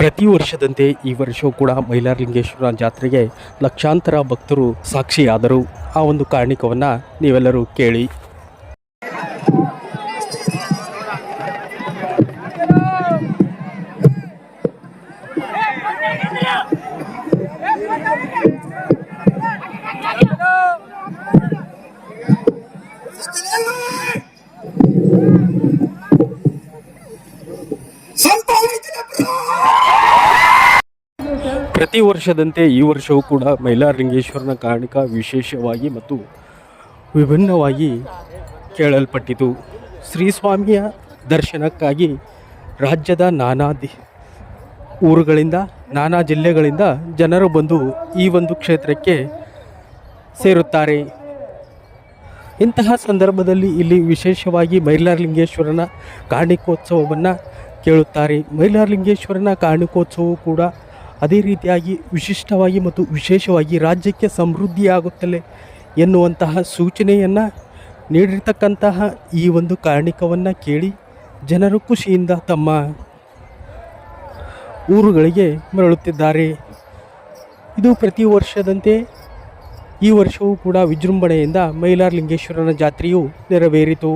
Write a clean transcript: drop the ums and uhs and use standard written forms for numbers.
ಪ್ರತಿ ವರ್ಷದಂತೆ ಈ ವರ್ಷವೂ ಕೂಡ ಮೈಲಾರಲಿಂಗೇಶ್ವರ ಜಾತ್ರೆಗೆ ಲಕ್ಷಾಂತರ ಭಕ್ತರು ಸಾಕ್ಷಿಯಾದರು. ಆ ಒಂದು ಕಾರಣಿಕವನ್ನು ನೀವೆಲ್ಲರೂ ಕೇಳಿ. ಪ್ರತಿ ವರ್ಷದಂತೆ ಈ ವರ್ಷವೂ ಕೂಡ ಮೈಲಾರಲಿಂಗೇಶ್ವರನ ಕಾರಣಿಕ ವಿಶೇಷವಾಗಿ ಮತ್ತು ವಿಭಿನ್ನವಾಗಿ ಕೇಳಲ್ಪಟ್ಟಿತು. ಶ್ರೀಸ್ವಾಮಿಯ ದರ್ಶನಕ್ಕಾಗಿ ರಾಜ್ಯದ ನಾನಾ ಊರುಗಳಿಂದ ನಾನಾ ಜಿಲ್ಲೆಗಳಿಂದ ಜನರು ಬಂದು ಈ ಒಂದು ಕ್ಷೇತ್ರಕ್ಕೆ ಸೇರುತ್ತಾರೆ. ಇಂತಹ ಸಂದರ್ಭದಲ್ಲಿ ಇಲ್ಲಿ ವಿಶೇಷವಾಗಿ ಮೈಲಾರಲಿಂಗೇಶ್ವರನ ಕಾರಣಿಕೋತ್ಸವವನ್ನು ಕೇಳುತ್ತಾರೆ. ಮೈಲಾರಲಿಂಗೇಶ್ವರನ ಕಾರಣಿಕೋತ್ಸವವು ಕೂಡ ಅದೇ ರೀತಿಯಾಗಿ ವಿಶಿಷ್ಟವಾಗಿ ಮತ್ತು ವಿಶೇಷವಾಗಿ ರಾಜ್ಯಕ್ಕೆ ಸಮೃದ್ಧಿಯಾಗುತ್ತಲೇ ಎನ್ನುವಂತಹ ಸೂಚನೆಯನ್ನು ನೀಡಿರ್ತಕ್ಕಂತಹ ಈ ಒಂದು ಕಾರಣಿಕವನ್ನು ಕೇಳಿ ಜನರು ಖುಷಿಯಿಂದ ತಮ್ಮ ಊರುಗಳಿಗೆ ಮರಳುತ್ತಿದ್ದಾರೆ. ಇದು ಪ್ರತಿ ವರ್ಷದಂತೆ ಈ ವರ್ಷವೂ ಕೂಡ ವಿಜೃಂಭಣೆಯಿಂದ ಮೈಲಾರಲಿಂಗೇಶ್ವರನ ಜಾತ್ರೆಯು ನೆರವೇರಿತು.